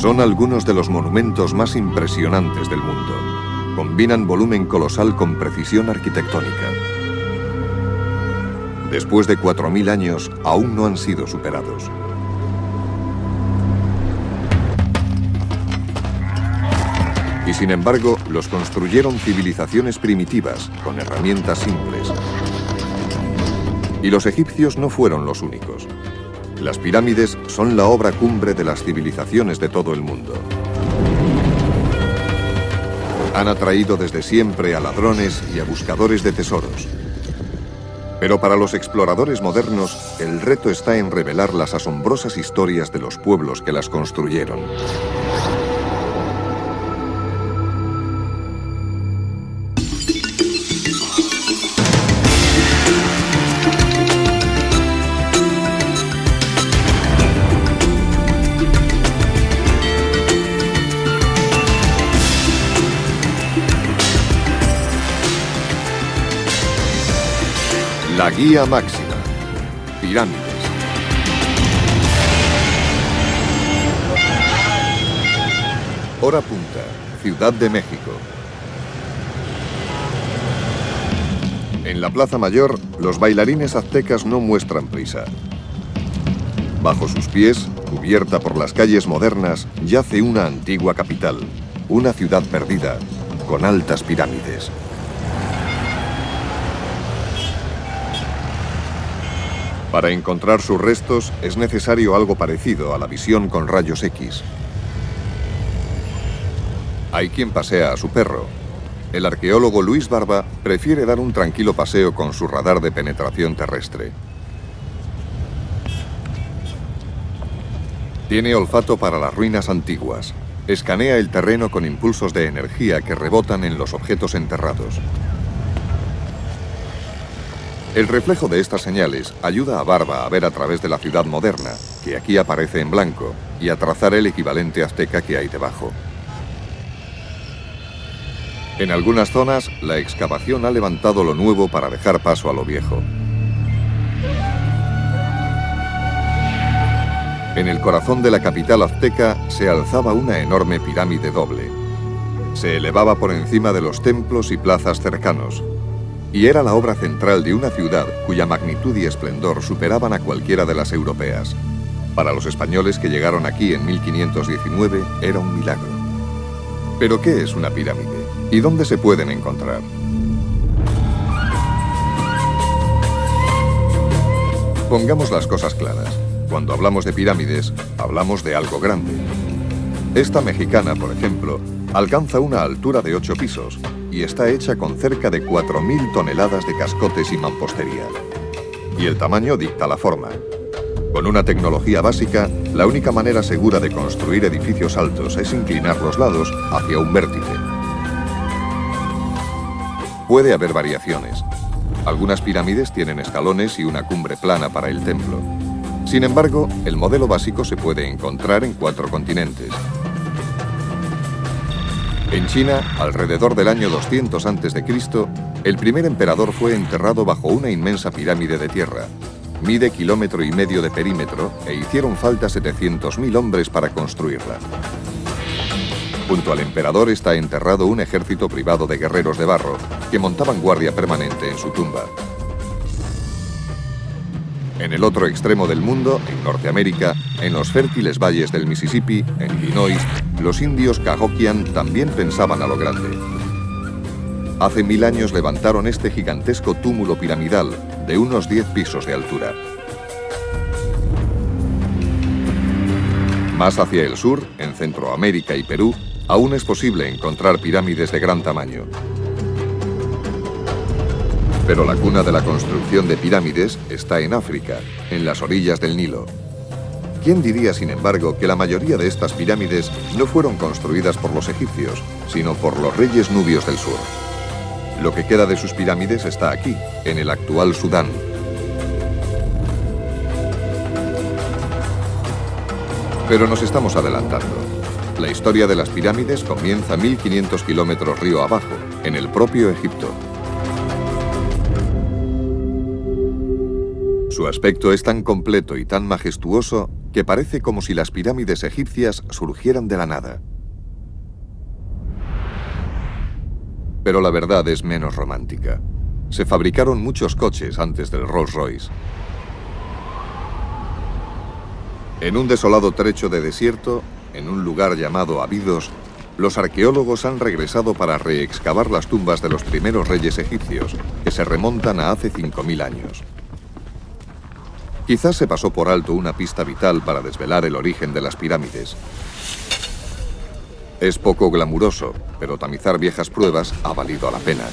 Son algunos de los monumentos más impresionantes del mundo. Combinan volumen colosal con precisión arquitectónica. Después de 4000 años, aún no han sido superados. Y sin embargo, los construyeron civilizaciones primitivas, con herramientas simples. Y los egipcios no fueron los únicos. Las pirámides son la obra cumbre de las civilizaciones de todo el mundo. Han atraído desde siempre a ladrones y a buscadores de tesoros. Pero para los exploradores modernos, el reto está en revelar las asombrosas historias de los pueblos que las construyeron. La guía máxima. Pirámides. Hora punta. Ciudad de México. En la Plaza Mayor, los bailarines aztecas no muestran prisa. Bajo sus pies, cubierta por las calles modernas, yace una antigua capital, una ciudad perdida, con altas pirámides. Para encontrar sus restos es necesario algo parecido a la visión con rayos X. Hay quien pasea a su perro. El arqueólogo Luis Barba prefiere dar un tranquilo paseo con su radar de penetración terrestre. Tiene olfato para las ruinas antiguas. Escanea el terreno con impulsos de energía que rebotan en los objetos enterrados. El reflejo de estas señales ayuda a Barba a ver a través de la ciudad moderna, que aquí aparece en blanco, y a trazar el equivalente azteca que hay debajo. En algunas zonas, la excavación ha levantado lo nuevo para dejar paso a lo viejo. En el corazón de la capital azteca se alzaba una enorme pirámide doble. Se elevaba por encima de los templos y plazas cercanos, y era la obra central de una ciudad cuya magnitud y esplendor superaban a cualquiera de las europeas. Para los españoles que llegaron aquí en 1519 era un milagro. ¿Pero qué es una pirámide? ¿Y dónde se pueden encontrar? Pongamos las cosas claras. Cuando hablamos de pirámides, hablamos de algo grande. Esta mexicana, por ejemplo, alcanza una altura de 8 pisos y está hecha con cerca de 4000 toneladas de cascotes y mampostería. Y el tamaño dicta la forma. Con una tecnología básica, la única manera segura de construir edificios altos es inclinar los lados hacia un vértice. Puede haber variaciones. Algunas pirámides tienen escalones y una cumbre plana para el templo. Sin embargo, el modelo básico se puede encontrar en 4 continentes. En China, alrededor del año 200 a.C., el primer emperador fue enterrado bajo una inmensa pirámide de tierra. Mide 1,5 kilómetros de perímetro e hicieron falta 700.000 hombres para construirla. Junto al emperador está enterrado un ejército privado de guerreros de barro que montaban guardia permanente en su tumba. En el otro extremo del mundo, en Norteamérica, en los fértiles valles del Mississippi, en Illinois, los indios Cahokian también pensaban a lo grande. Hace 1000 años levantaron este gigantesco túmulo piramidal de unos 10 pisos de altura. Más hacia el sur, en Centroamérica y Perú, aún es posible encontrar pirámides de gran tamaño. Pero la cuna de la construcción de pirámides está en África, en las orillas del Nilo. ¿Quién diría, sin embargo, que la mayoría de estas pirámides no fueron construidas por los egipcios, sino por los reyes nubios del sur? Lo que queda de sus pirámides está aquí, en el actual Sudán. Pero nos estamos adelantando. La historia de las pirámides comienza 1500 kilómetros río abajo, en el propio Egipto. Su Su aspecto es tan completo y tan majestuoso que parece como si las pirámides egipcias surgieran de la nada. Pero la verdad es menos romántica. Se fabricaron muchos coches antes del Rolls-Royce. En un desolado trecho de desierto, en un lugar llamado Abidos, los arqueólogos han regresado para reexcavar las tumbas de los primeros reyes egipcios, que se remontan a hace 5000 años. Quizás se pasó por alto una pista vital para desvelar el origen de las pirámides. Es poco glamuroso, pero tamizar viejas pruebas ha valido la pena.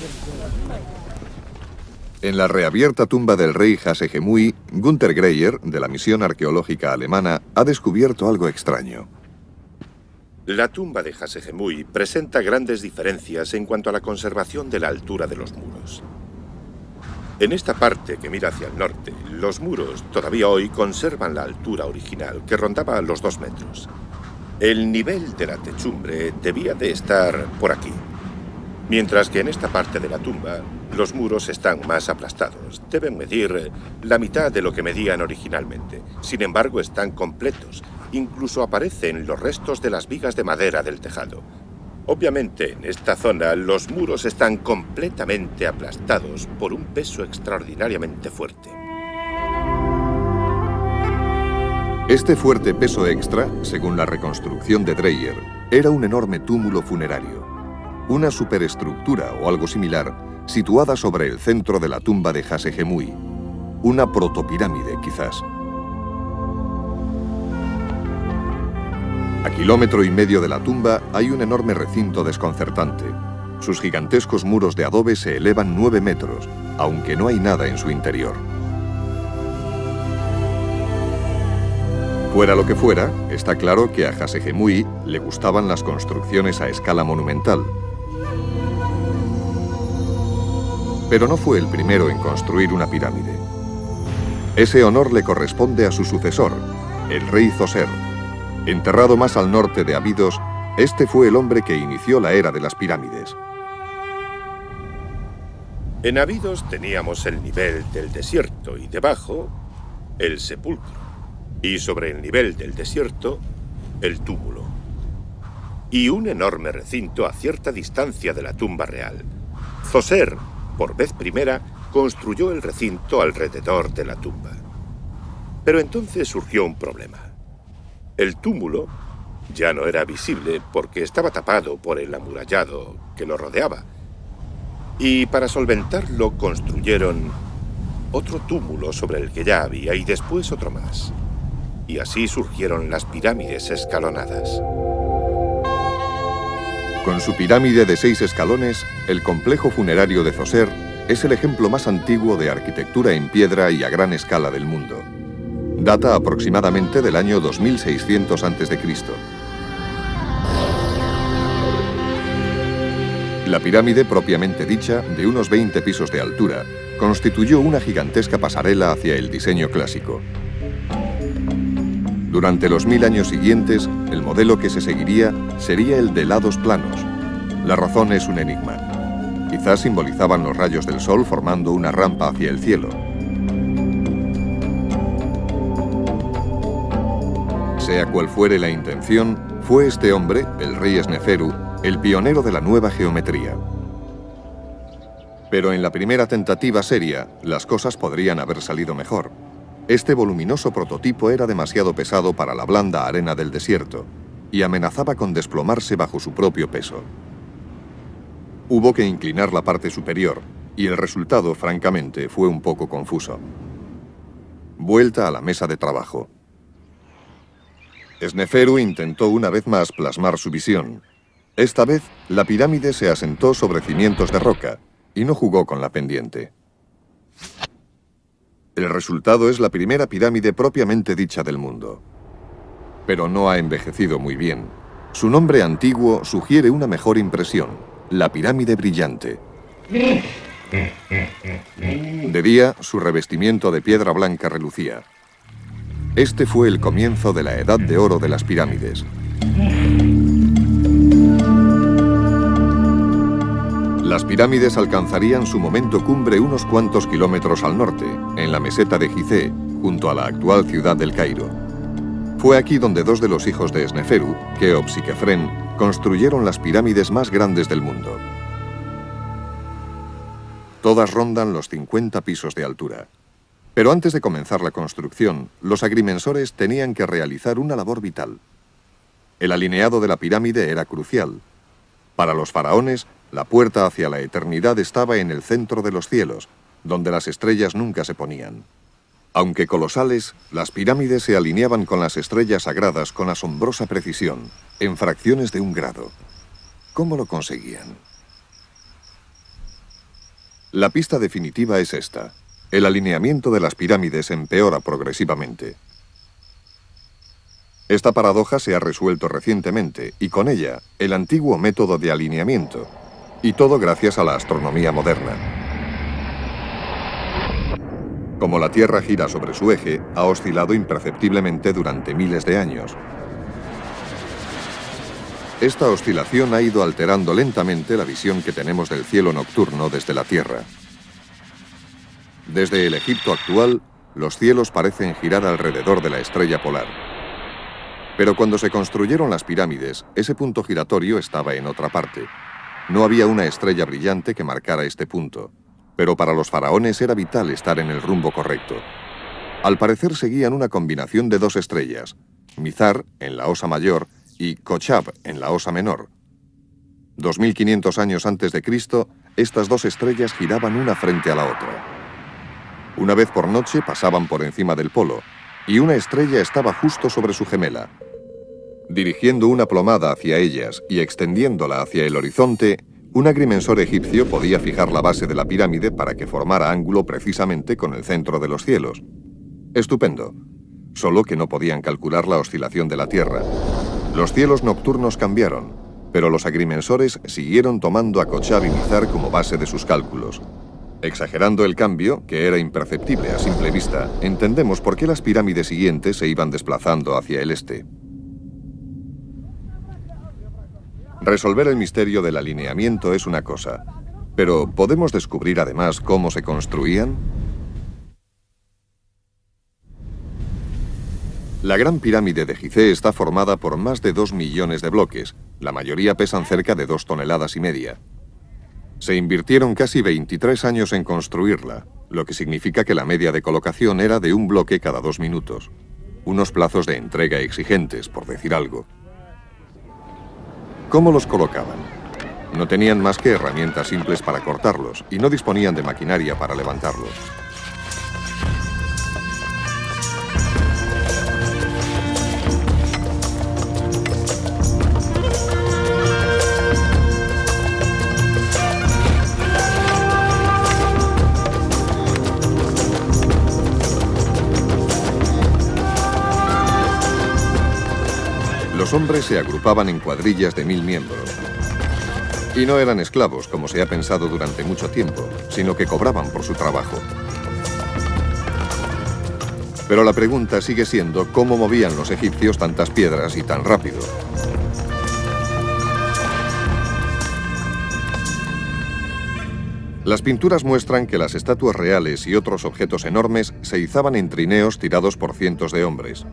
En la reabierta tumba del rey Hasehemui, Günter Grayer, de la misión arqueológica alemana, ha descubierto algo extraño. La tumba de Hasehemui presenta grandes diferencias en cuanto a la conservación de la altura de los muros. En esta parte que mira hacia el norte, los muros todavía hoy conservan la altura original, que rondaba los 2 metros. El nivel de la techumbre debía de estar por aquí, mientras que en esta parte de la tumba los muros están más aplastados. Deben medir la mitad de lo que medían originalmente. Sin embargo, están completos. Incluso aparecen los restos de las vigas de madera del tejado. Obviamente, en esta zona, los muros están completamente aplastados por un peso extraordinariamente fuerte. Este fuerte peso extra, según la reconstrucción de Dreyer, era un enorme túmulo funerario. Una superestructura o algo similar, situada sobre el centro de la tumba de Hasehemui. Una protopirámide, quizás. A 1,5 kilómetros de la tumba hay un enorme recinto desconcertante. Sus gigantescos muros de adobe se elevan 9 metros, aunque no hay nada en su interior. Fuera lo que fuera, está claro que a Hasehemui le gustaban las construcciones a escala monumental. Pero no fue el primero en construir una pirámide. Ese honor le corresponde a su sucesor, el rey Zoser. Enterrado más al norte de Abidos, este fue el hombre que inició la era de las pirámides. En Abidos teníamos el nivel del desierto y debajo el sepulcro. Y sobre el nivel del desierto, el túmulo. Y un enorme recinto a cierta distancia de la tumba real. Zoser, por vez primera, construyó el recinto alrededor de la tumba. Pero entonces surgió un problema. El túmulo ya no era visible porque estaba tapado por el amurallado que lo rodeaba. Y para solventarlo construyeron otro túmulo sobre el que ya había y después otro más. Y así surgieron las pirámides escalonadas. Con su pirámide de 6 escalones, el complejo funerario de Zoser es el ejemplo más antiguo de arquitectura en piedra y a gran escala del mundo. Data aproximadamente del año 2600 a.C. La pirámide propiamente dicha, de unos 20 pisos de altura, constituyó una gigantesca pasarela hacia el diseño clásico. Durante los 1000 años siguientes, el modelo que se seguiría sería el de lados planos. La razón es un enigma. Quizás simbolizaban los rayos del sol formando una rampa hacia el cielo. Sea cual fuere la intención, fue este hombre, el rey Sneferu, el pionero de la nueva geometría. Pero en la primera tentativa seria, las cosas podrían haber salido mejor. Este voluminoso prototipo era demasiado pesado para la blanda arena del desierto y amenazaba con desplomarse bajo su propio peso. Hubo que inclinar la parte superior y el resultado, francamente, fue un poco confuso. Vuelta a la mesa de trabajo. Sneferu intentó una vez más plasmar su visión. Esta vez, la pirámide se asentó sobre cimientos de roca y no jugó con la pendiente. El resultado es la primera pirámide propiamente dicha del mundo. Pero no ha envejecido muy bien. Su nombre antiguo sugiere una mejor impresión, la pirámide brillante. De día, su revestimiento de piedra blanca relucía. Este fue el comienzo de la edad de oro de las Las pirámides alcanzarían su momento cumbre unos cuantos kilómetros al norte, en la meseta de Gizeh, junto a la actual ciudad del Cairo. Fue aquí donde dos de los hijos de Sneferu, Keops y Kefren, construyeron las pirámides más grandes del mundo. Todas rondan los 50 pisos de altura. Pero antes de comenzar la construcción, los agrimensores tenían que realizar una labor vital. El alineado de la pirámide era crucial. Para los faraones, la puerta hacia la eternidad estaba en el centro de los cielos, donde las estrellas nunca se ponían. Aunque colosales, las pirámides se alineaban con las estrellas sagradas con asombrosa precisión, en fracciones de un grado. ¿Cómo lo conseguían? La pista definitiva es esta. El alineamiento de las pirámides empeora progresivamente. Esta paradoja se ha resuelto recientemente, y con ella, el antiguo método de alineamiento, y todo gracias a la astronomía moderna. Como la Tierra gira sobre su eje, ha oscilado imperceptiblemente durante miles de años. Esta oscilación ha ido alterando lentamente la visión que tenemos del cielo nocturno desde la Tierra. Desde el Egipto actual, los cielos parecen girar alrededor de la estrella polar. Pero cuando se construyeron las pirámides, ese punto giratorio estaba en otra parte. No había una estrella brillante que marcara este punto. Pero para los faraones era vital estar en el rumbo correcto. Al parecer seguían una combinación de dos estrellas, Mizar en la Osa Mayor y Kochab en la Osa Menor. 2500 años antes de Cristo, estas dos estrellas giraban una frente a la otra. Una vez por noche pasaban por encima del polo, y una estrella estaba justo sobre su gemela. Dirigiendo una plomada hacia ellas y extendiéndola hacia el horizonte, un agrimensor egipcio podía fijar la base de la pirámide para que formara ángulo precisamente con el centro de los cielos. Estupendo. Solo que no podían calcular la oscilación de la Tierra. Los cielos nocturnos cambiaron, pero los agrimensores siguieron tomando a Kochab y Mizar como base de sus cálculos. Exagerando el cambio, que era imperceptible a simple vista, entendemos por qué las pirámides siguientes se iban desplazando hacia el este. Resolver el misterio del alineamiento es una cosa, pero ¿podemos descubrir además cómo se construían? La Gran Pirámide de Gizeh está formada por más de 2 millones de bloques, la mayoría pesan cerca de 2,5 toneladas. Se invirtieron casi 23 años en construirla, lo que significa que la media de colocación era de un bloque cada 2 minutos. Unos plazos de entrega exigentes, por decir algo. ¿Cómo los colocaban? No tenían más que herramientas simples para cortarlos y no disponían de maquinaria para levantarlos. Los hombres se agrupaban en cuadrillas de 1000 miembros. Y no eran esclavos, como se ha pensado durante mucho tiempo, sino que cobraban por su trabajo. Pero la pregunta sigue siendo cómo movían los egipcios tantas piedras y tan rápido. Las pinturas muestran que las estatuas reales y otros objetos enormes se izaban en trineos tirados por cientos de hombres.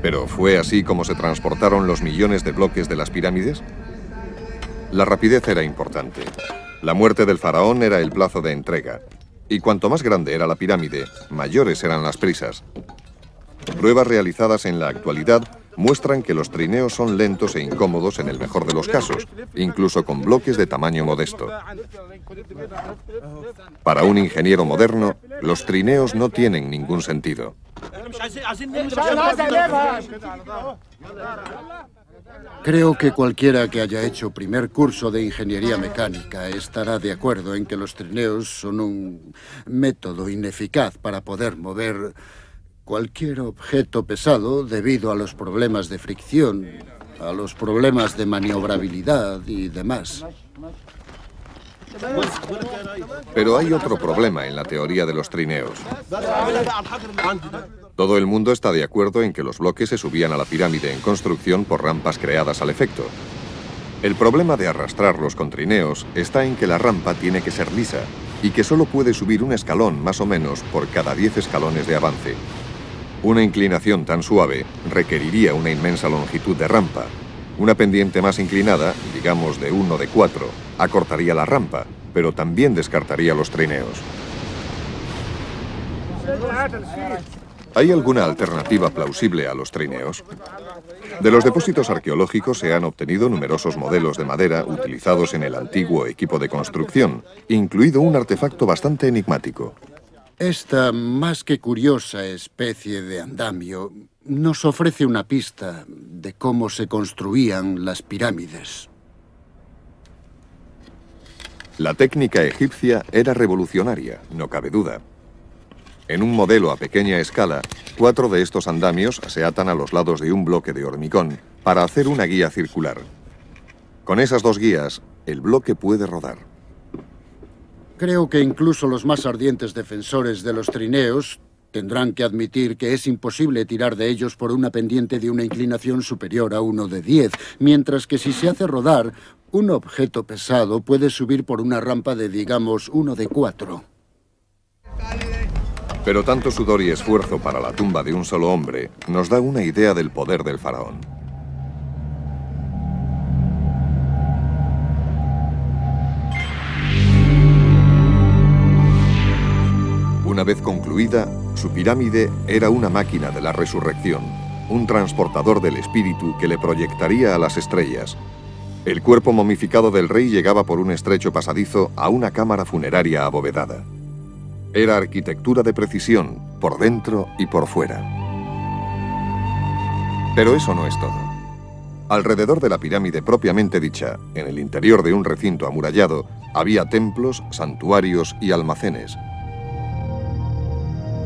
¿Pero fue así como se transportaron los millones de bloques de las pirámides? La rapidez era importante. La muerte del faraón era el plazo de entrega. Y cuanto más grande era la pirámide, mayores eran las prisas. Pruebas realizadas en la actualidad muestran que los trineos son lentos e incómodos en el mejor de los casos, incluso con bloques de tamaño modesto. Para un ingeniero moderno, los trineos no tienen ningún sentido. Creo que cualquiera que haya hecho primer curso de ingeniería mecánica estará de acuerdo en que los trineos son un método ineficaz para poder mover cualquier objeto pesado debido a los problemas de fricción, a los problemas de maniobrabilidad y demás. Pero hay otro problema en la teoría de los trineos. Todo el mundo está de acuerdo en que los bloques se subían a la pirámide en construcción por rampas creadas al efecto. El problema de arrastrarlos con trineos está en que la rampa tiene que ser lisa y que solo puede subir un escalón más o menos por cada 10 escalones de avance. Una inclinación tan suave requeriría una inmensa longitud de rampa. Una pendiente más inclinada, digamos de 1 de 4, acortaría la rampa, pero también descartaría los trineos. ¿Hay alguna alternativa plausible a los trineos? De los depósitos arqueológicos se han obtenido numerosos modelos de madera utilizados en el antiguo equipo de construcción, incluido un artefacto bastante enigmático. Esta más que curiosa especie de andamio nos ofrece una pista de cómo se construían las pirámides. La técnica egipcia era revolucionaria, no cabe duda. En un modelo a pequeña escala, 4 de estos andamios se atan a los lados de un bloque de hormigón para hacer una guía circular. Con esas 2 guías, el bloque puede rodar. Creo que incluso los más ardientes defensores de los trineos tendrán que admitir que es imposible tirar de ellos por una pendiente de una inclinación superior a 1 de 10, mientras que si se hace rodar, un objeto pesado puede subir por una rampa de, digamos, 1 de 4. Pero tanto sudor y esfuerzo para la tumba de un solo hombre nos da una idea del poder del faraón. Una vez concluida, su pirámide era una máquina de la resurrección, un transportador del espíritu que le proyectaría a las estrellas. El cuerpo momificado del rey llegaba por un estrecho pasadizo a una cámara funeraria abovedada. Era arquitectura de precisión, por dentro y por fuera. Pero eso no es todo. Alrededor de la pirámide propiamente dicha, en el interior de un recinto amurallado, había templos, santuarios y almacenes.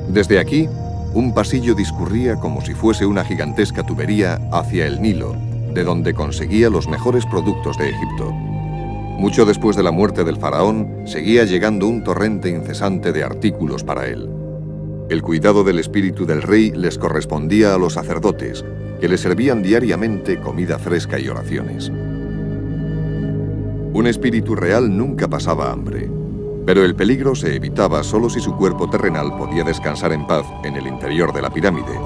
Desde aquí, un pasillo discurría como si fuese una gigantesca tubería hacia el Nilo, de donde conseguía los mejores productos de Egipto. Mucho después de la muerte del faraón, seguía llegando un torrente incesante de artículos para él. El cuidado del espíritu del rey les correspondía a los sacerdotes, que le servían diariamente comida fresca y oraciones. Un espíritu real nunca pasaba hambre, pero el peligro se evitaba solo si su cuerpo terrenal podía descansar en paz en el interior de la pirámide.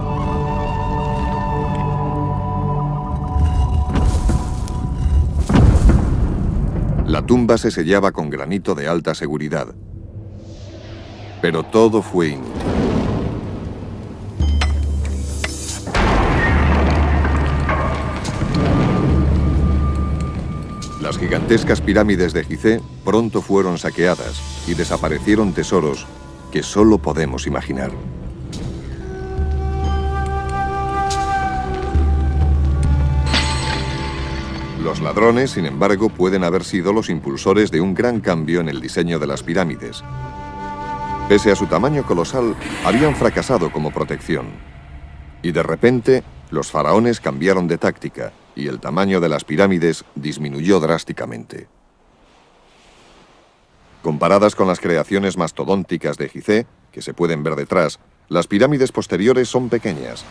La tumba se sellaba con granito de alta seguridad, pero todo fue inútil. Las gigantescas pirámides de Gizeh pronto fueron saqueadas y desaparecieron tesoros que solo podemos imaginar. Los ladrones, sin embargo, pueden haber sido los impulsores de un gran cambio en el diseño de las pirámides. Pese a su tamaño colosal, habían fracasado como protección. Y de repente, los faraones cambiaron de táctica y el tamaño de las pirámides disminuyó drásticamente. Comparadas con las creaciones mastodónticas de Gizeh, que se pueden ver detrás, las pirámides posteriores son pequeñas.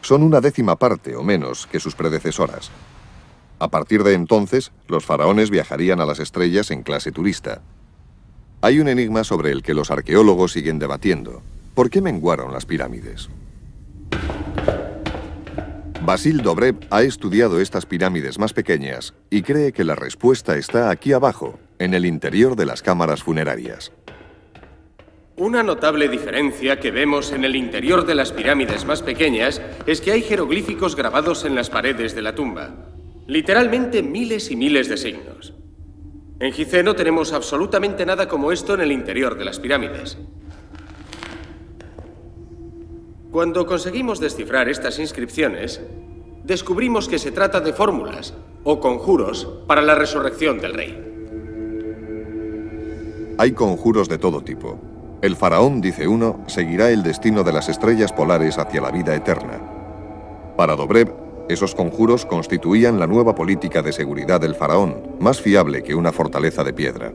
Son una 10ª parte o menos que sus predecesoras. A partir de entonces, los faraones viajarían a las estrellas en clase turista. Hay un enigma sobre el que los arqueólogos siguen debatiendo. ¿Por qué menguaron las pirámides? Basil Dobrev ha estudiado estas pirámides más pequeñas y cree que la respuesta está aquí abajo, en el interior de las cámaras funerarias. Una notable diferencia que vemos en el interior de las pirámides más pequeñas es que hay jeroglíficos grabados en las paredes de la tumba. Literalmente miles y miles de signos. En Gizeh no tenemos absolutamente nada como esto en el interior de las pirámides. Cuando conseguimos descifrar estas inscripciones, descubrimos que se trata de fórmulas o conjuros para la resurrección del rey. Hay conjuros de todo tipo. El faraón, dice uno, seguirá el destino de las estrellas polares hacia la vida eterna. Para Dobrev, esos conjuros constituían la nueva política de seguridad del faraón, más fiable que una fortaleza de piedra.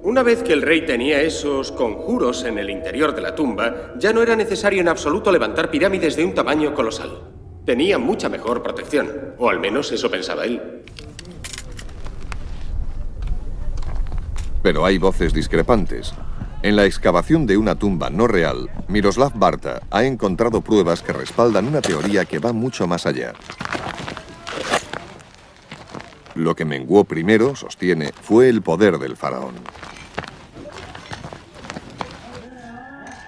Una vez que el rey tenía esos conjuros en el interior de la tumba, ya no era necesario en absoluto levantar pirámides de un tamaño colosal. Tenía mucha mejor protección, o al menos eso pensaba él. Pero hay voces discrepantes. En la excavación de una tumba no real, Miroslav Barta ha encontrado pruebas que respaldan una teoría que va mucho más allá. Lo que menguó primero, sostiene, fue el poder del faraón.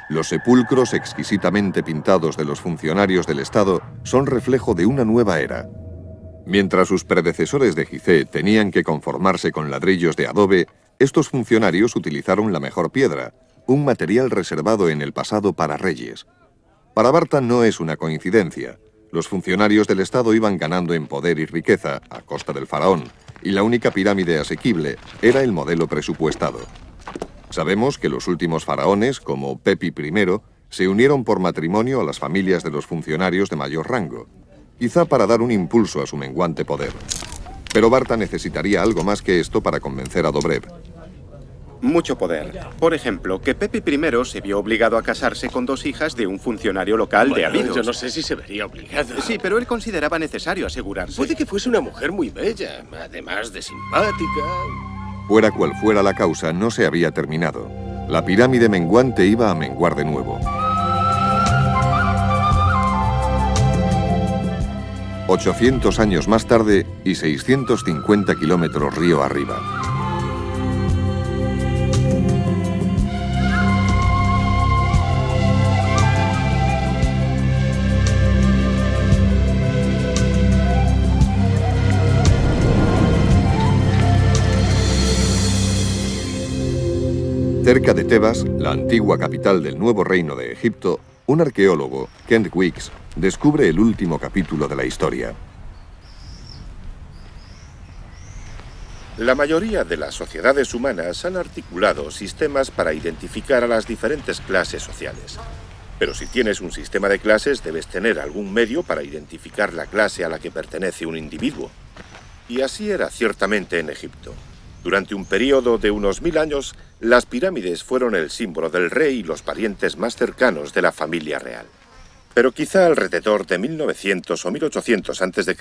Los sepulcros exquisitamente pintados de los funcionarios del Estado son reflejo de una nueva era. Mientras sus predecesores de Gizeh tenían que conformarse con ladrillos de adobe, estos funcionarios utilizaron la mejor piedra, un material reservado en el pasado para reyes. Para Barta no es una coincidencia. Los funcionarios del Estado iban ganando en poder y riqueza a costa del faraón, y la única pirámide asequible era el modelo presupuestado. Sabemos que los últimos faraones, como Pepi I, se unieron por matrimonio a las familias de los funcionarios de mayor rango, quizá para dar un impulso a su menguante poder. Pero Barta necesitaría algo más que esto para convencer a Dobrev. Mucho poder. Por ejemplo, que Pepi I se vio obligado a casarse con 2 hijas de un funcionario local de Abidos. Yo no sé si se vería obligado. Sí, pero él consideraba necesario asegurarse. Puede que fuese una mujer muy bella, además de simpática. Fuera cual fuera la causa, no se había terminado. La pirámide menguante iba a menguar de nuevo. 800 años más tarde y 650 kilómetros río arriba. Cerca de Tebas, la antigua capital del nuevo reino de Egipto, un arqueólogo, Kent Weeks, descubre el último capítulo de la historia. La mayoría de las sociedades humanas han articulado sistemas para identificar a las diferentes clases sociales. Pero si tienes un sistema de clases, debes tener algún medio para identificar la clase a la que pertenece un individuo. Y así era ciertamente en Egipto. Durante un periodo de unos 1000 años, las pirámides fueron el símbolo del rey y los parientes más cercanos de la familia real. Pero quizá alrededor de 1900 o 1800 a.C.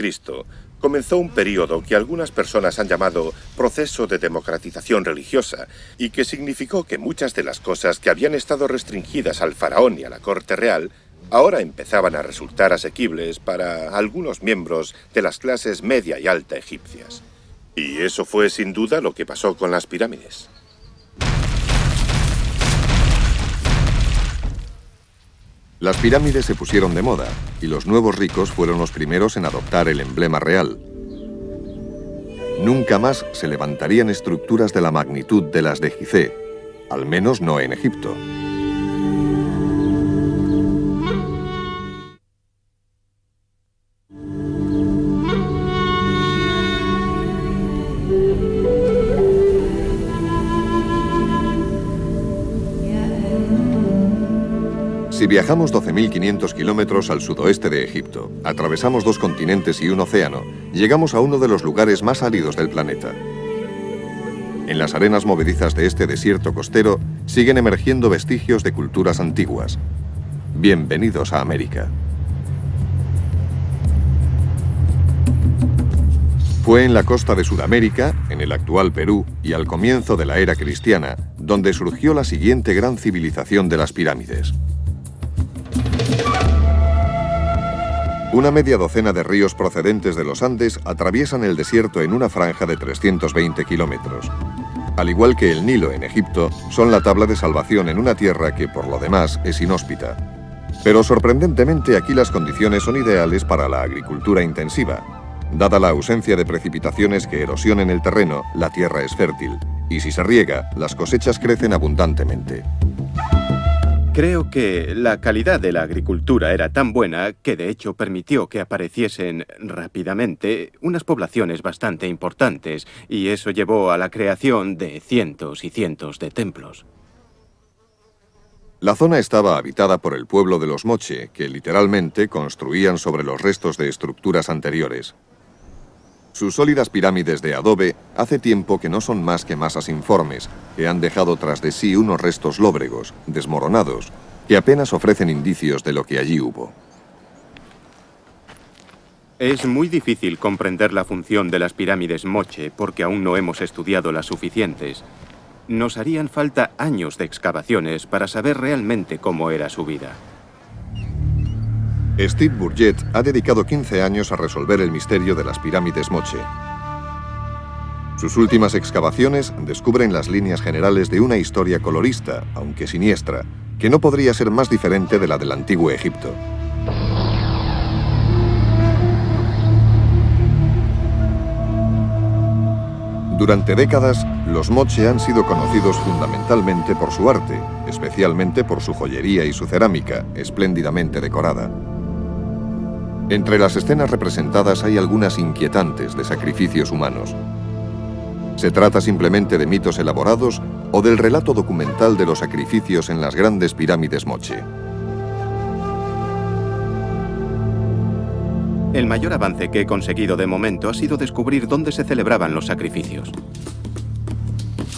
comenzó un periodo que algunas personas han llamado proceso de democratización religiosa y que significó que muchas de las cosas que habían estado restringidas al faraón y a la corte real ahora empezaban a resultar asequibles para algunos miembros de las clases media y alta egipcias. Y eso fue sin duda lo que pasó con las pirámides. Las pirámides se pusieron de moda y los nuevos ricos fueron los primeros en adoptar el emblema real. Nunca más se levantarían estructuras de la magnitud de las de Gizeh, al menos no en Egipto. Si viajamos 12.500 kilómetros al sudoeste de Egipto, atravesamos 2 continentes y un océano, llegamos a uno de los lugares más áridos del planeta. En las arenas movedizas de este desierto costero siguen emergiendo vestigios de culturas antiguas. Bienvenidos a América. Fue en la costa de Sudamérica, en el actual Perú y al comienzo de la era cristiana, donde surgió la siguiente gran civilización de las pirámides. Una media docena de ríos procedentes de los Andes atraviesan el desierto en una franja de 320 kilómetros. Al igual que el Nilo en Egipto, son la tabla de salvación en una tierra que, por lo demás, es inhóspita. Pero sorprendentemente aquí las condiciones son ideales para la agricultura intensiva. Dada la ausencia de precipitaciones que erosionen el terreno, la tierra es fértil, y si se riega, las cosechas crecen abundantemente. Creo que la calidad de la agricultura era tan buena que de hecho permitió que apareciesen rápidamente unas poblaciones bastante importantes y eso llevó a la creación de cientos y cientos de templos. La zona estaba habitada por el pueblo de los Moche, que literalmente construían sobre los restos de estructuras anteriores. Sus sólidas pirámides de adobe hace tiempo que no son más que masas informes, que han dejado tras de sí unos restos lóbregos, desmoronados, que apenas ofrecen indicios de lo que allí hubo. Es muy difícil comprender la función de las pirámides Moche porque aún no hemos estudiado las suficientes. Nos harían falta años de excavaciones para saber realmente cómo era su vida. Steve Burgett ha dedicado 15 años a resolver el misterio de las pirámides Moche. Sus últimas excavaciones descubren las líneas generales de una historia colorista, aunque siniestra, que no podría ser más diferente de la del antiguo Egipto. Durante décadas, los Moche han sido conocidos fundamentalmente por su arte, especialmente por su joyería y su cerámica, espléndidamente decorada. Entre las escenas representadas hay algunas inquietantes de sacrificios humanos. ¿Se trata simplemente de mitos elaborados o del relato documental de los sacrificios en las grandes pirámides Moche? El mayor avance que he conseguido de momento ha sido descubrir dónde se celebraban los sacrificios.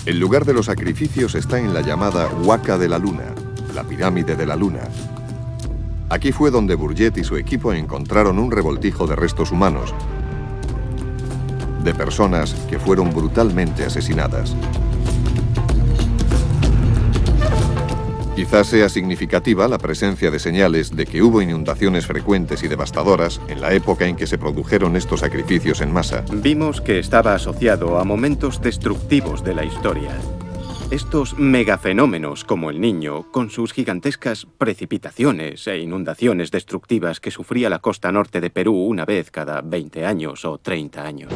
El lugar de los sacrificios está en la llamada Huaca de la Luna, la pirámide de la Luna. Aquí fue donde Burgett y su equipo encontraron un revoltijo de restos humanos, de personas que fueron brutalmente asesinadas. Quizás sea significativa la presencia de señales de que hubo inundaciones frecuentes y devastadoras en la época en que se produjeron estos sacrificios en masa. Vimos que estaba asociado a momentos destructivos de la historia. Estos megafenómenos como el Niño, con sus gigantescas precipitaciones e inundaciones destructivas que sufría la costa norte de Perú una vez cada 20 años o 30 años.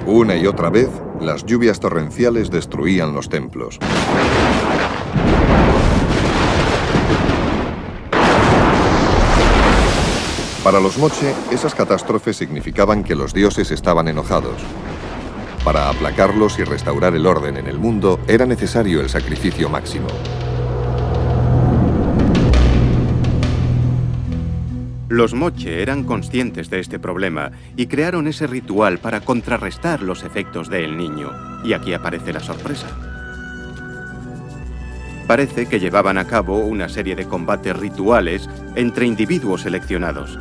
Una y otra vez, las lluvias torrenciales destruían los templos. Para los Moche, esas catástrofes significaban que los dioses estaban enojados. Para aplacarlos y restaurar el orden en el mundo, era necesario el sacrificio máximo. Los Moche eran conscientes de este problema y crearon ese ritual para contrarrestar los efectos de El Niño. Y aquí aparece la sorpresa. Parece que llevaban a cabo una serie de combates rituales entre individuos seleccionados.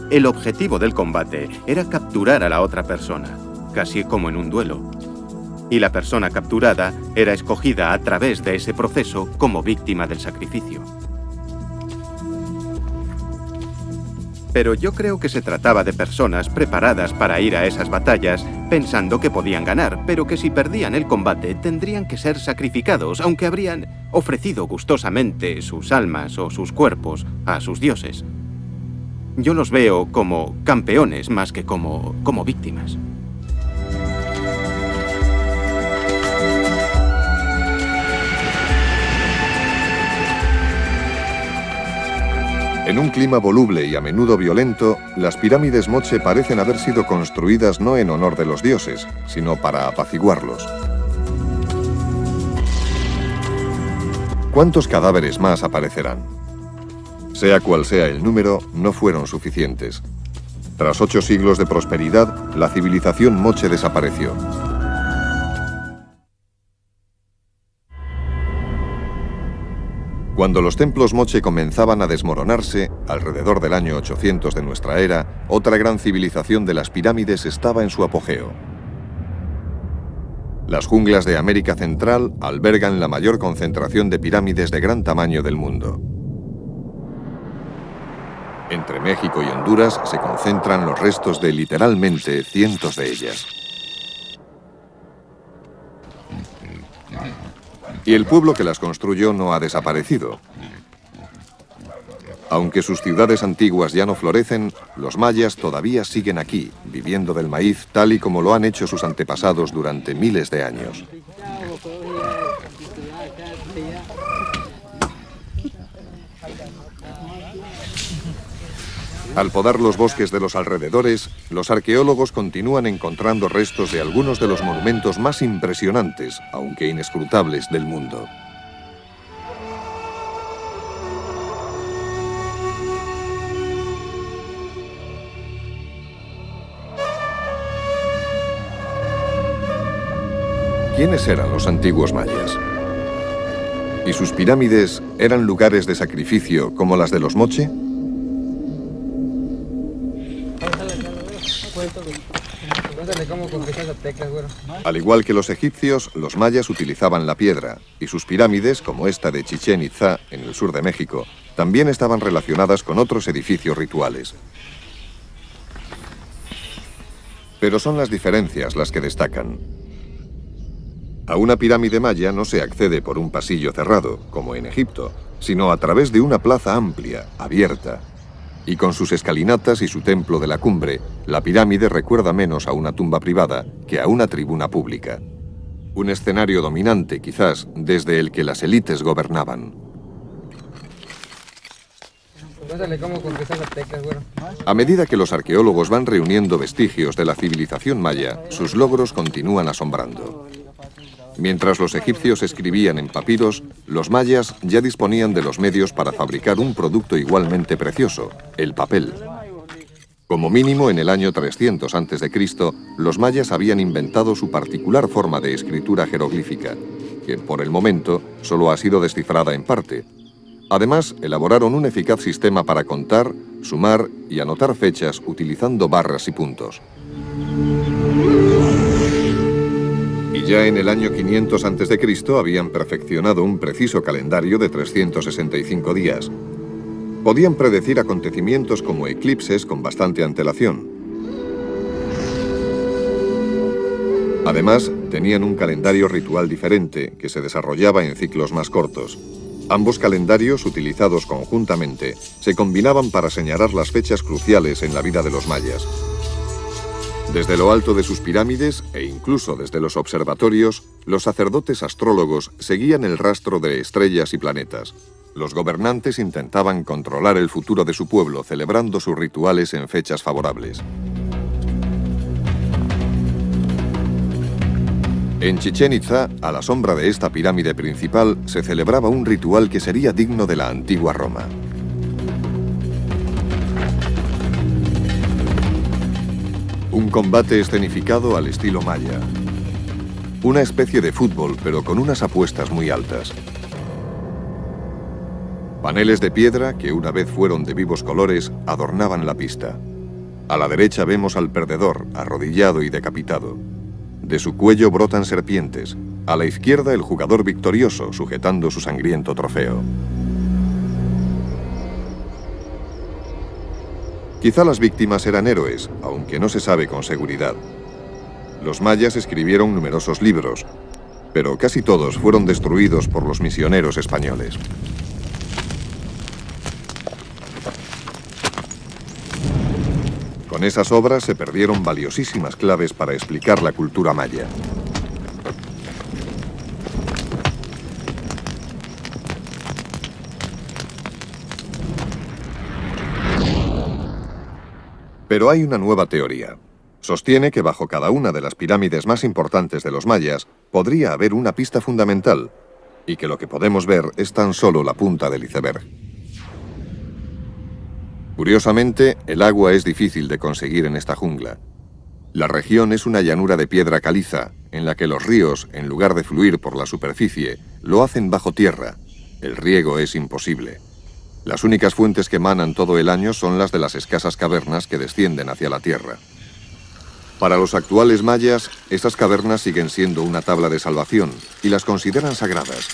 El objetivo del combate era capturar a la otra persona, casi como en un duelo. Y la persona capturada era escogida a través de ese proceso como víctima del sacrificio. Pero yo creo que se trataba de personas preparadas para ir a esas batallas pensando que podían ganar, pero que si perdían el combate tendrían que ser sacrificados, aunque habrían ofrecido gustosamente sus almas o sus cuerpos a sus dioses. Yo los veo como campeones más que como víctimas. En un clima voluble y a menudo violento, las pirámides Moche parecen haber sido construidas no en honor de los dioses, sino para apaciguarlos. ¿Cuántos cadáveres más aparecerán? Sea cual sea el número, no fueron suficientes. Tras 8 siglos de prosperidad, la civilización Moche desapareció. Cuando los templos Moche comenzaban a desmoronarse, alrededor del año 800 de nuestra era, otra gran civilización de las pirámides estaba en su apogeo. Las junglas de América Central albergan la mayor concentración de pirámides de gran tamaño del mundo. Entre México y Honduras se concentran los restos de literalmente cientos de ellas. Y el pueblo que las construyó no ha desaparecido. Aunque sus ciudades antiguas ya no florecen, los mayas todavía siguen aquí, viviendo del maíz tal y como lo han hecho sus antepasados durante miles de años. Al podar los bosques de los alrededores, los arqueólogos continúan encontrando restos de algunos de los monumentos más impresionantes, aunque inescrutables, del mundo. ¿Quiénes eran los antiguos mayas? ¿Y sus pirámides eran lugares de sacrificio como las de los Moche? Cuento Al igual que los egipcios, los mayas utilizaban la piedra, y sus pirámides, como esta de Chichén Itzá, en el sur de México, también estaban relacionadas con otros edificios rituales. Pero son las diferencias las que destacan. A una pirámide maya no se accede por un pasillo cerrado, como en Egipto, sino a través de una plaza amplia, abierta. Y con sus escalinatas y su templo de la cumbre, la pirámide recuerda menos a una tumba privada que a una tribuna pública. Un escenario dominante, quizás, desde el que las élites gobernaban. A medida que los arqueólogos van reuniendo vestigios de la civilización maya, sus logros continúan asombrando. Mientras los egipcios escribían en papiros, los mayas ya disponían de los medios para fabricar un producto igualmente precioso, el papel. Como mínimo en el año 300 a.C., los mayas habían inventado su particular forma de escritura jeroglífica, que por el momento solo ha sido descifrada en parte. Además, elaboraron un eficaz sistema para contar, sumar y anotar fechas utilizando barras y puntos. Y ya en el año 500 a.C. habían perfeccionado un preciso calendario de 365 días. Podían predecir acontecimientos como eclipses con bastante antelación. Además, tenían un calendario ritual diferente que se desarrollaba en ciclos más cortos. Ambos calendarios, utilizados conjuntamente, se combinaban para señalar las fechas cruciales en la vida de los mayas. Desde lo alto de sus pirámides, e incluso desde los observatorios, los sacerdotes astrólogos seguían el rastro de estrellas y planetas. Los gobernantes intentaban controlar el futuro de su pueblo, celebrando sus rituales en fechas favorables. En Chichén Itzá, a la sombra de esta pirámide principal, se celebraba un ritual que sería digno de la antigua Roma. Un combate escenificado al estilo maya. Una especie de fútbol, pero con unas apuestas muy altas. Paneles de piedra, que una vez fueron de vivos colores, adornaban la pista. A la derecha vemos al perdedor, arrodillado y decapitado. De su cuello brotan serpientes. A la izquierda el jugador victorioso, sujetando su sangriento trofeo. Quizá las víctimas eran héroes, aunque no se sabe con seguridad. Los mayas escribieron numerosos libros, pero casi todos fueron destruidos por los misioneros españoles. Con esas obras se perdieron valiosísimas claves para explicar la cultura maya. Pero hay una nueva teoría. Sostiene que bajo cada una de las pirámides más importantes de los mayas podría haber una pista fundamental, y que lo que podemos ver es tan solo la punta del iceberg. Curiosamente, el agua es difícil de conseguir en esta jungla. La región es una llanura de piedra caliza, en la que los ríos, en lugar de fluir por la superficie, lo hacen bajo tierra. El riego es imposible. Las únicas fuentes que emanan todo el año son las de las escasas cavernas que descienden hacia la tierra. Para los actuales mayas, estas cavernas siguen siendo una tabla de salvación y las consideran sagradas.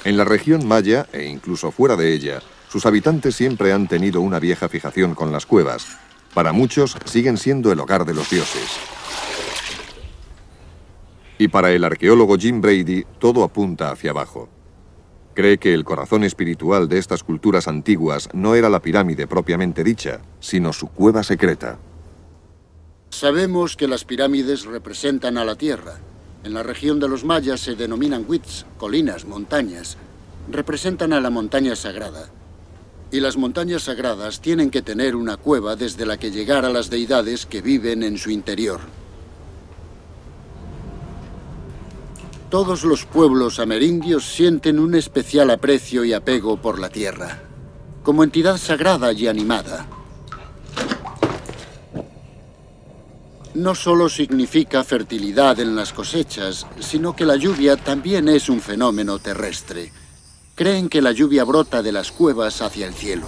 En la región maya, e incluso fuera de ella, sus habitantes siempre han tenido una vieja fijación con las cuevas. Para muchos, siguen siendo el hogar de los dioses. Y para el arqueólogo Jim Brady, todo apunta hacia abajo. Cree que el corazón espiritual de estas culturas antiguas no era la pirámide propiamente dicha, sino su cueva secreta. Sabemos que las pirámides representan a la tierra. En la región de los mayas se denominan huitz, colinas, montañas. Representan a la montaña sagrada. Y las montañas sagradas tienen que tener una cueva desde la que llegar a las deidades que viven en su interior. Todos los pueblos amerindios sienten un especial aprecio y apego por la tierra, como entidad sagrada y animada. No solo significa fertilidad en las cosechas, sino que la lluvia también es un fenómeno terrestre. Creen que la lluvia brota de las cuevas hacia el cielo.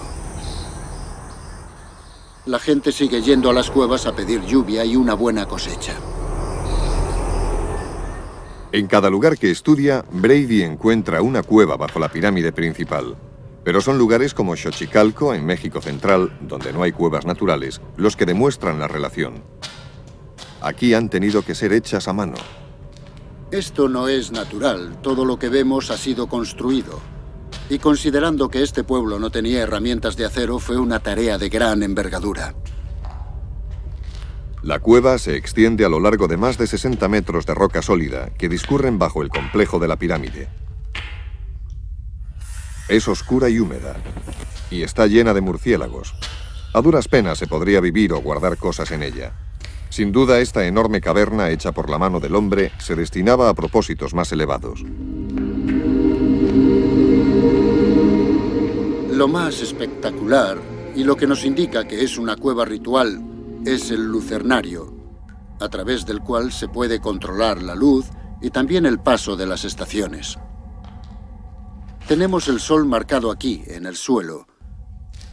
La gente sigue yendo a las cuevas a pedir lluvia y una buena cosecha. En cada lugar que estudia, Brady encuentra una cueva bajo la pirámide principal. Pero son lugares como Xochicalco, en México Central, donde no hay cuevas naturales, los que demuestran la relación. Aquí han tenido que ser hechas a mano. Esto no es natural, todo lo que vemos ha sido construido. Y considerando que este pueblo no tenía herramientas de acero, fue una tarea de gran envergadura. La cueva se extiende a lo largo de más de 60 metros de roca sólida que discurren bajo el complejo de la pirámide. Es oscura y húmeda, y está llena de murciélagos. A duras penas se podría vivir o guardar cosas en ella. Sin duda, esta enorme caverna hecha por la mano del hombre se destinaba a propósitos más elevados. Lo más espectacular, y lo que nos indica que es una cueva ritual, es el lucernario, a través del cual se puede controlar la luz y también el paso de las estaciones. Tenemos el sol marcado aquí, en el suelo.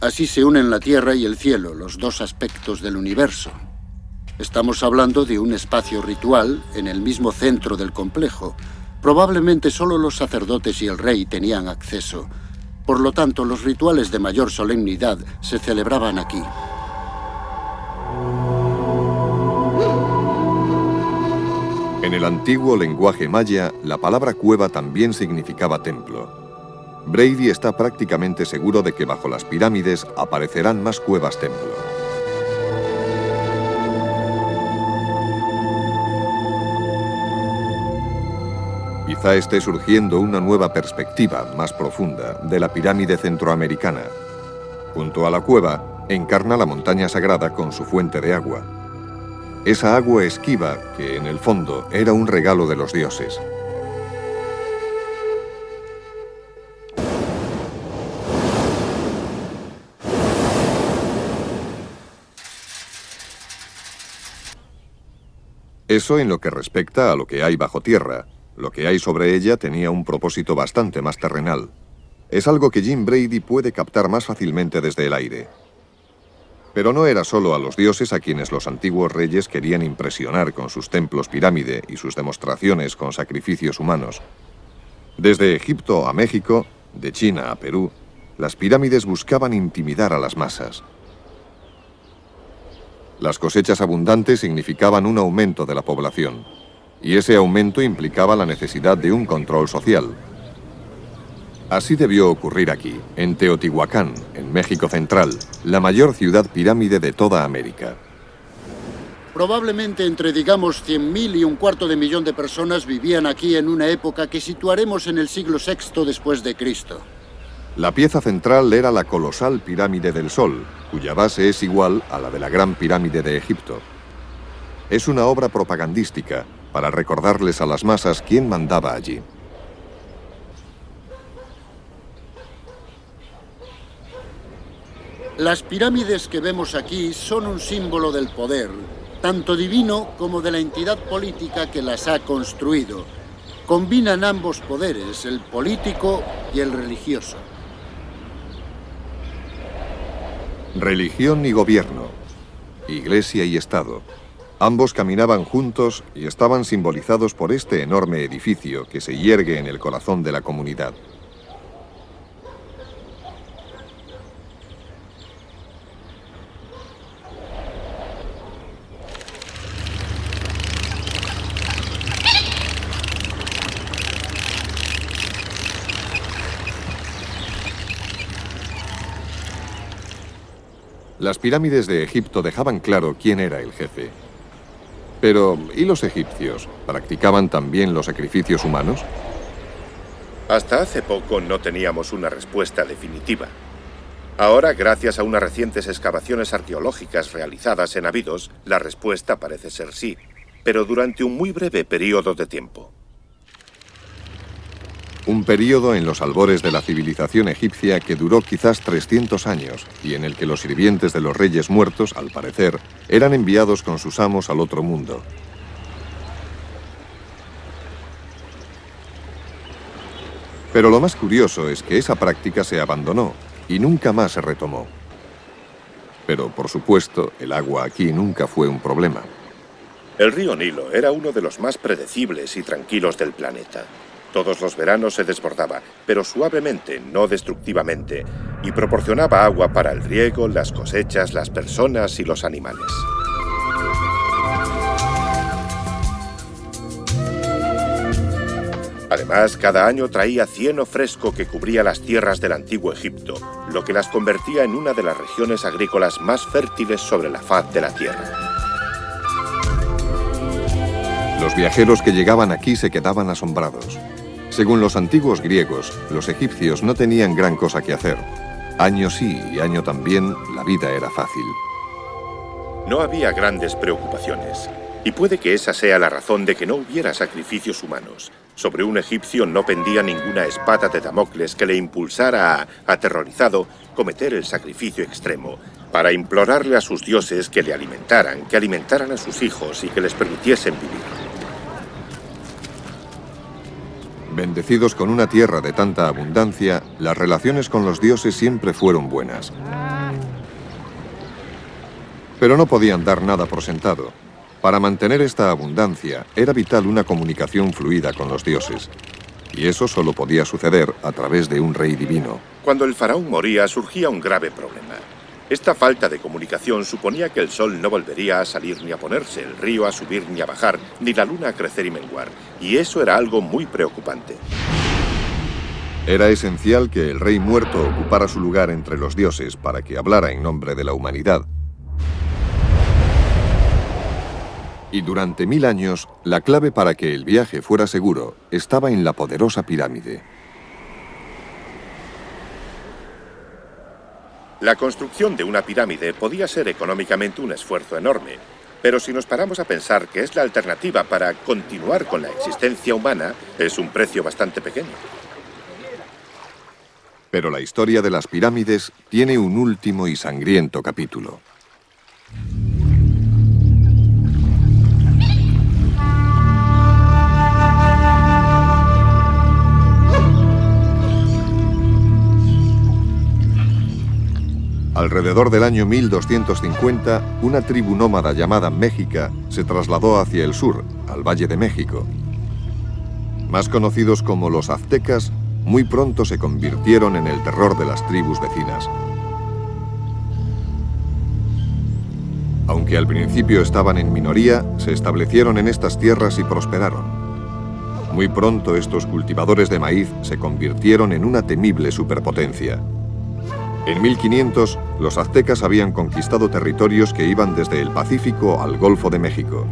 Así se unen la tierra y el cielo, los dos aspectos del universo. Estamos hablando de un espacio ritual en el mismo centro del complejo. Probablemente solo los sacerdotes y el rey tenían acceso. Por lo tanto, los rituales de mayor solemnidad se celebraban aquí. En el antiguo lenguaje maya, la palabra cueva también significaba templo. Brady está prácticamente seguro de que bajo las pirámides aparecerán más cuevas templo. Quizá esté surgiendo una nueva perspectiva más profunda de la pirámide centroamericana. Junto a la cueva, encarna la montaña sagrada con su fuente de agua. Esa agua esquiva que, en el fondo, era un regalo de los dioses. Eso en lo que respecta a lo que hay bajo tierra. Lo que hay sobre ella tenía un propósito bastante más terrenal. Es algo que Jim Brady puede captar más fácilmente desde el aire. Pero no era solo a los dioses a quienes los antiguos reyes querían impresionar con sus templos pirámide y sus demostraciones con sacrificios humanos. Desde Egipto a México, de China a Perú, las pirámides buscaban intimidar a las masas. Las cosechas abundantes significaban un aumento de la población, y ese aumento implicaba la necesidad de un control social. Así debió ocurrir aquí, en Teotihuacán, en México Central, la mayor ciudad pirámide de toda América. Probablemente entre, digamos, 100.000 y un cuarto de millón de personas vivían aquí en una época que situaremos en el siglo VI después de Cristo. La pieza central era la colosal pirámide del Sol, cuya base es igual a la de la Gran Pirámide de Egipto. Es una obra propagandística para recordarles a las masas quién mandaba allí. Las pirámides que vemos aquí son un símbolo del poder, tanto divino como de la entidad política que las ha construido. Combinan ambos poderes, el político y el religioso. Religión y gobierno, iglesia y Estado. Ambos caminaban juntos y estaban simbolizados por este enorme edificio que se yergue en el corazón de la comunidad. Las pirámides de Egipto dejaban claro quién era el jefe. Pero, ¿y los egipcios? ¿Practicaban también los sacrificios humanos? Hasta hace poco no teníamos una respuesta definitiva. Ahora, gracias a unas recientes excavaciones arqueológicas realizadas en Abidos, la respuesta parece ser sí, pero durante un muy breve periodo de tiempo. Un periodo en los albores de la civilización egipcia que duró quizás 300 años y en el que los sirvientes de los reyes muertos, al parecer, eran enviados con sus amos al otro mundo. Pero lo más curioso es que esa práctica se abandonó y nunca más se retomó. Pero, por supuesto, el agua aquí nunca fue un problema. El río Nilo era uno de los más predecibles y tranquilos del planeta. Todos los veranos se desbordaba, pero suavemente, no destructivamente, y proporcionaba agua para el riego, las cosechas, las personas y los animales. Además, cada año traía cieno fresco que cubría las tierras del antiguo Egipto, lo que las convertía en una de las regiones agrícolas más fértiles sobre la faz de la tierra. Los viajeros que llegaban aquí se quedaban asombrados. Según los antiguos griegos, los egipcios no tenían gran cosa que hacer. Año sí y año también, la vida era fácil. No había grandes preocupaciones, y puede que esa sea la razón de que no hubiera sacrificios humanos. Sobre un egipcio no pendía ninguna espada de Damocles que le impulsara a, aterrorizado, cometer el sacrificio extremo, para implorarle a sus dioses que le alimentaran, que alimentaran a sus hijos y que les permitiesen vivir. Bendecidos con una tierra de tanta abundancia, las relaciones con los dioses siempre fueron buenas. Pero no podían dar nada por sentado. Para mantener esta abundancia, era vital una comunicación fluida con los dioses. Y eso solo podía suceder a través de un rey divino. Cuando el faraón moría, surgía un grave problema. Esta falta de comunicación suponía que el sol no volvería a salir ni a ponerse, el río a subir ni a bajar, ni la luna a crecer y menguar. Y eso era algo muy preocupante. Era esencial que el rey muerto ocupara su lugar entre los dioses para que hablara en nombre de la humanidad. Y durante 1000 años, la clave para que el viaje fuera seguro estaba en la poderosa pirámide. La construcción de una pirámide podía ser económicamente un esfuerzo enorme, pero si nos paramos a pensar que es la alternativa para continuar con la existencia humana, es un precio bastante pequeño. Pero la historia de las pirámides tiene un último y sangriento capítulo. Alrededor del año 1250, una tribu nómada llamada Méxica se trasladó hacia el sur, al Valle de México. Más conocidos como los aztecas, muy pronto se convirtieron en el terror de las tribus vecinas. Aunque al principio estaban en minoría, se establecieron en estas tierras y prosperaron. Muy pronto estos cultivadores de maíz se convirtieron en una temible superpotencia. En 1500, los aztecas habían conquistado territorios que iban desde el Pacífico al Golfo de México.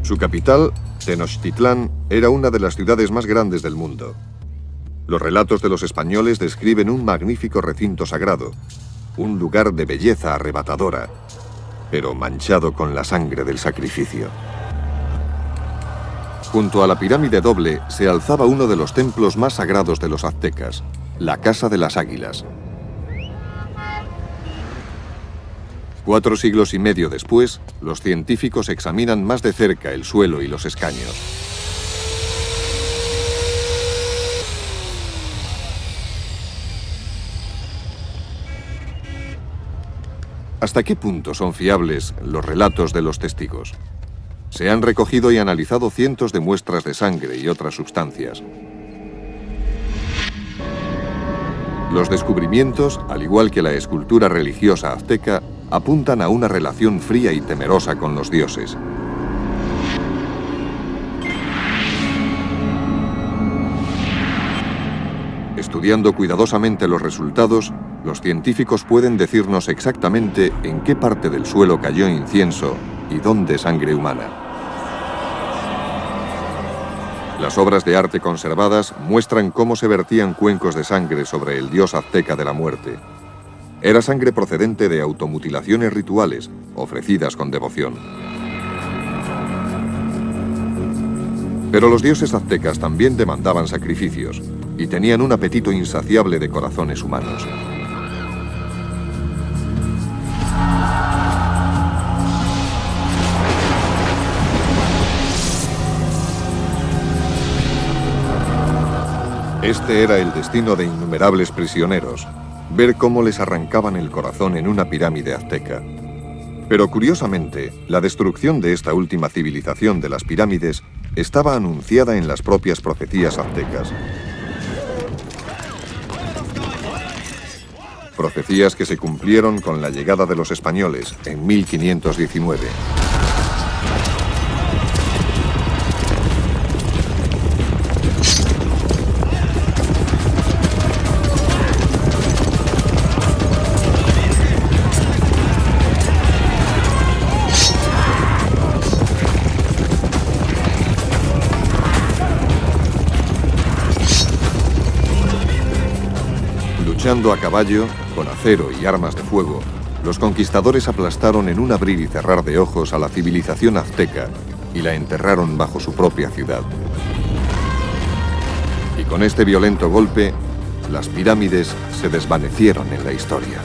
Su capital, Tenochtitlán, era una de las ciudades más grandes del mundo. Los relatos de los españoles describen un magnífico recinto sagrado, un lugar de belleza arrebatadora, pero manchado con la sangre del sacrificio. Junto a la pirámide doble se alzaba uno de los templos más sagrados de los aztecas, la Casa de las Águilas. 4 siglos y medio después, los científicos examinan más de cerca el suelo y los escaños. ¿Hasta qué punto son fiables los relatos de los testigos? Se han recogido y analizado cientos de muestras de sangre y otras sustancias. Los descubrimientos, al igual que la escultura religiosa azteca, apuntan a una relación fría y temerosa con los dioses. Estudiando cuidadosamente los resultados, los científicos pueden decirnos exactamente en qué parte del suelo cayó incienso y dónde sangre humana. Las obras de arte conservadas muestran cómo se vertían cuencos de sangre sobre el dios azteca de la muerte. Era sangre procedente de automutilaciones rituales, ofrecidas con devoción. Pero los dioses aztecas también demandaban sacrificios y tenían un apetito insaciable de corazones humanos. Este era el destino de innumerables prisioneros, ver cómo les arrancaban el corazón en una pirámide azteca. Pero curiosamente, la destrucción de esta última civilización de las pirámides estaba anunciada en las propias profecías aztecas. Profecías que se cumplieron con la llegada de los españoles en 1519. Luchando a caballo, con acero y armas de fuego, los conquistadores aplastaron en un abrir y cerrar de ojos a la civilización azteca y la enterraron bajo su propia ciudad. Y con este violento golpe, las pirámides se desvanecieron en la historia.